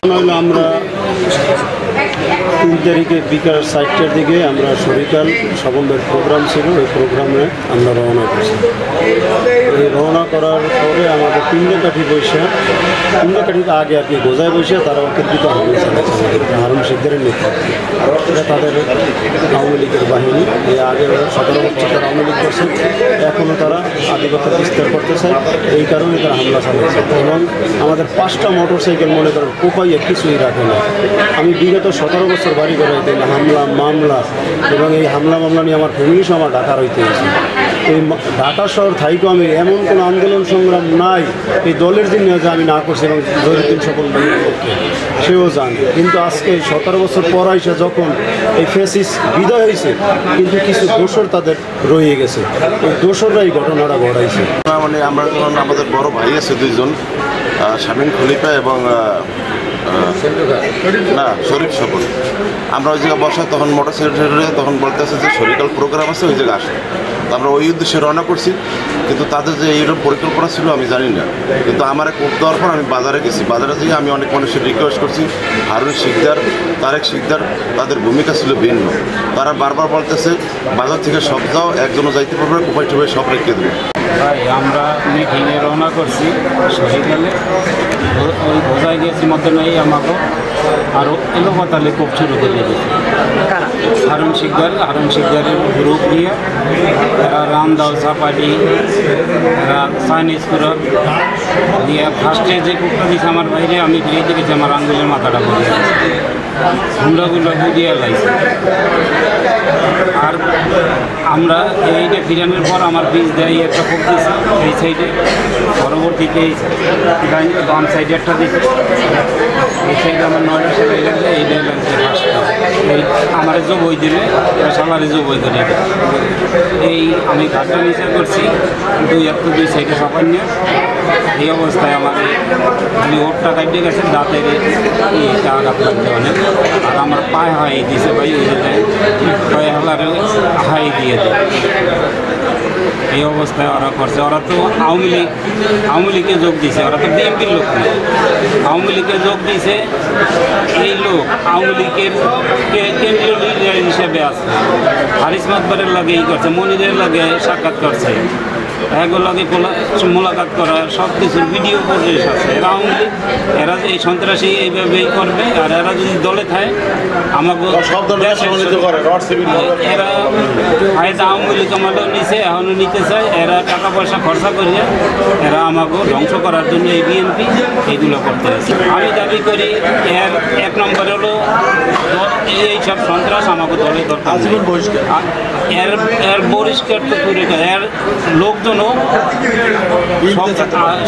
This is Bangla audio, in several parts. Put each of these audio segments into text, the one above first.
আমরা 3 তারিখে বিকাল 4টার দিকে আমরা শরিকাল স্বপনদের প্রোগ্রাম ছিল, ওই প্রোগ্রামে আমরা রওনা করছি। এই রওনা করার পরে আমাদের 3 কাঠি বৈশা 3 কাঠিতে আগে আর কি গোজায় বৈশা তারা অতিরিক্ত হামলা চালাচ্ছে হারুন শিকদারের নেতৃত্বে। এটা তাদের আওয়ামী লীগের বাহিনী। এই আগে 17 বছর তারা আওয়ামী লীগ করছে, এখনও তারা আধিপত্য বিস্তার করতে চায়, এই কারণে তারা হামলা চালাচ্ছে। এবং আমাদের 5টা মোটরসাইকেল মনে করেন কোপাইয়ে কিছুই রাখে না। আমি বিগত 17 বছর বাড়ি করাইতে হামলা মামলা এবং এই হামলা মামলা নিয়ে আমার ফ্যামিলি সহ আমার ঢাকা রইতে হয়েছে। এই ঢাকা শহর থাইকেও আমি এমন কোনো আন্দোলন সংগ্রাম নাই এই দলের জন্য যে আমি না করছি এবং জহিরুদ্দিন স্বপন ভাইয়ের পক্ষে, সেও জানে। কিন্তু আজকে 17 বছর পর আইসা যখন এই ফ্যাসিস্ট বিদায় হয়েছে, কিন্তু কিছু দোসর তাদের রয়ে গেছে, এই দোসররা এই ঘটনাটা ঘটাইছে। মানে আমরা যখন আমাদের বড় ভাই আছে 2 জন, শামীম খলিফা এবং না শরীফ স্বপন, আমরা ওই জায়গায় বসা তখন মোটরসাইকেল তখন বলতেছে যে শরিকাল প্রোগ্রাম আছে, ওই জায়গায় আসে। তো আমরা ওই উদ্দেশ্যে রওনা করছি, কিন্তু তাদের যে এইরকম পরিকল্পনা ছিল আমি জানি না। কিন্তু আমার কোপ দেওয়ার পর আমি বাজারে গেছি, বাজারে থেকে আমি অনেক মানুষের রিকোয়েস্ট করছি। হারুন শিকদার, তারেক শিকদার, তাদের ভূমিকা ছিল ভিন্ন। তারা বারবার বলতেছে বাজার থেকে সব যাও, একজনও যাইতে পারবে, কোপাই টোপাই সব রেখে দেবে। ভাই আমরা মিটিংয়ে রওনা করছি শহীদালে, ওই বোঝাই গেছি মধ্যে নেই আমাকে আরও এলোপাতালে খুব শুরু করে দিয়েছে হারুন শিকদারের গ্রুপ নিয়ে এরা রামদাও চাপাটি, এরা চাইনিজ কুরক দিয়ে ফার্স্টে যে কুকটা দিয়েছে আমার বাইরে, আমি ফিরে দেখেছি আমার আঙ্গুলের মাথাটা পড়ে গেছে, গুন্ডা বুঝিয়ে লাগছে। আর আমরা এইটা ফিরানোর পর আমার বীজ দেয় একটা খুব দিয়েছে এই সাইডে, পরবর্তীতে এই বাম সাইডে একটা দিচ্ছে, এই সাইডে আমার 9টা সেলাই লাগছে, এইটাই লাগছে ফার্স্টটা। এই আমার যে বই দিলে সালারে যে বই করে এই আমি ঘাটটা নিচে করছি, 2 সাইডে সাফার নিয়ে এই অবস্থায় আমার খালি ওরটা কাটতে গেছে, দাঁতের আঘাত লাগছে অনেক। আর আমার পায়ে হাই দিয়েছে ভাই, ওই জায়গায় পায়ে হালারে হাই দিয়ে দেয়। এই অবস্থায় ওরা করছে। ওরা তো আওয়ামী লীগে যোগ দিয়েছে, ওরা তো বিএনপির লোক না, আওয়ামী লীগে যোগ দিয়েছে। এই লোক আওয়ামী লীগের কেন্দ্রীয় লিডার হিসেবে আছে, হারিস মাতবারের লাগে এই করছে, মনিরের লাগে সাক্ষাৎ করছে, এগুলো লাগে মোলাকাত করা, সব কিছুর ভিডিও ফুটেজ আছে। এরা আওয়ামী লীগ, এরা এই সন্ত্রাসী এইভাবেই করবে। আর এরা যদি দলে থাকে আমাকে এরা হয়তো আওয়ামী লীগ আমাদের নিচে এখনও নিতে চায়, এরা টাকা পয়সা খরচা করিয়া এরা আমাকে ধ্বংস করার জন্য এই বিএনপি এইগুলো করতে আছে। আমি দাবি করি এর 1 নম্বর হলো এইসব সন্ত্রাস আমাকে দলে দরকার, এর বহিষ্কার তো করে এর লোকজনও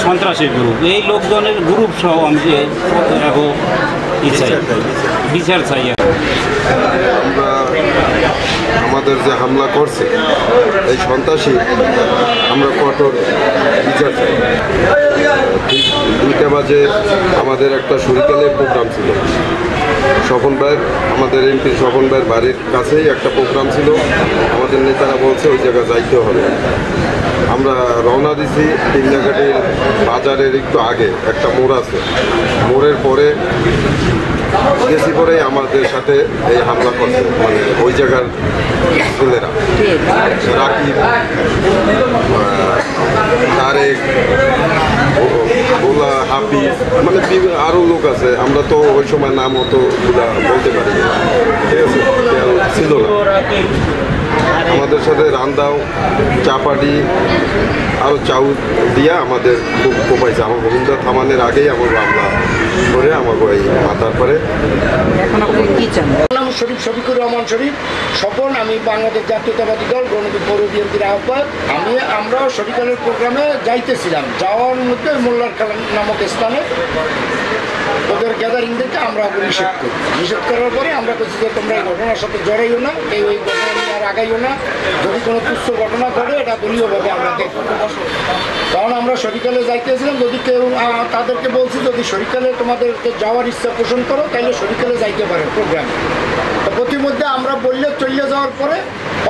সন্ত্রাসের গ্রুপ, এই লোকজনের গ্রুপ সহ আমি বিচার চাই। আমরা আমাদের যে হামলা করছে এই সন্ত্রাসী আমরা কঠোর বিচার চাই। ঠিক 2টা বাজে আমাদের একটা শরিকালের প্রোগ্রাম ছিল, স্বপন ভাইয়ের, আমাদের এমপি স্বপন ভাইয়ের বাড়ির কাছেই একটা প্রোগ্রাম ছিল। আমাদের নেতারা বলছে ওই জায়গায় যাইতে হবে। আমরা রওনা দিছি 3 জায়গাটির বাজারের একটু আগে একটা মোড় আছে, মোড়ের পরে গেছি পরে আমাদের সাথে এই হামলা করছে, মানে ওই জায়গার ছেলেরা রাকিব, তারেক, ওলা, হাফিজ, মানে আরও লোক আছে, আমরা তো ওই সময় নাম অত বলতে পারি না, ঠিক আছে, ছিল না। আমাদের সাথে রান্দাও চাপাটি আরও চাউ দিয়া আমাদের খুব কোপাইছে। আমার গোবিন্দা থামানের আগেই আমার হামলা করে আমাকে এই মাথার পরে। নাম শফিকুর রহমান শরীফ স্বপন, আমি বাংলাদেশ জাতীয়তাবাদী দল গণতন্ত্র পৌর বিএনপির আহ্বায়ক। আমরাও শরিকালের প্রোগ্রামে যাইতেছিলাম, যাওয়ার মধ্যে মোল্লার খেলা নামক স্থানে ওদের গ্যাদারিং দেখে আমরা নিষেধ করার পরে আমরা বলছি যে তোমরা এই ঘটনার সাথে জড়াইও না, ওই ঘটনা নিয়ে আর আগাইও না, যদি কোনো তুচ্ছ ঘটনা ঘটে এটা দলীয়ভাবে আমরা দেখব। কারণ আমরা শরিকালে যাইতেছিলাম, যদি কেউ তাদেরকে বলছি যদি শরিকালে তোমাদেরকে যাওয়ার ইচ্ছা পোষণ করো তাহলে শরিকালে যাইতে পারে প্রোগ্রামে। তো প্রতিমধ্যে আমরা বললে চলে যাওয়ার পরে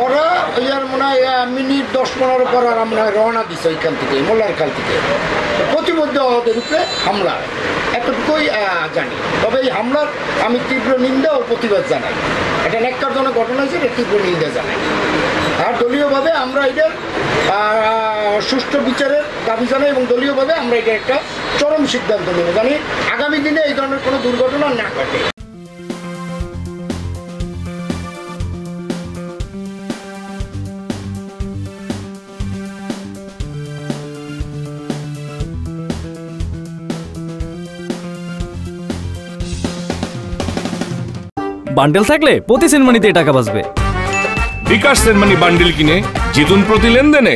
ওরা ওই আর মনে হয় মিনিট 10-15 পর আর মনে হয় রওনা দিছে ওইখান থেকে মোল্লারখাল থেকে। প্রতিমধ্যে ওদের উপরে হামলা, এতটুকুই জানি। তবে এই হামলার আমি তীব্র নিন্দা ও প্রতিবাদ জানাই। এটা ন্যাক্কারজনক ঘটনা হয়েছে, এটা তীব্র নিন্দা জানাই। আর দলীয়ভাবে আমরা এটার সুষ্ঠু বিচারের দাবি জানাই এবং দলীয়ভাবে আমরা এটা একটা চরম সিদ্ধান্ত নেব, জানি আগামী দিনে এই ধরনের কোনো দুর্ঘটনা না ঘটে। বান্ডেল থাকলে প্রতি সেনমানিতে টাকা বাঁচবে। বিকাশ সেনমানি বান্ডিল কিনে জিতুন প্রতি লেনদেনে।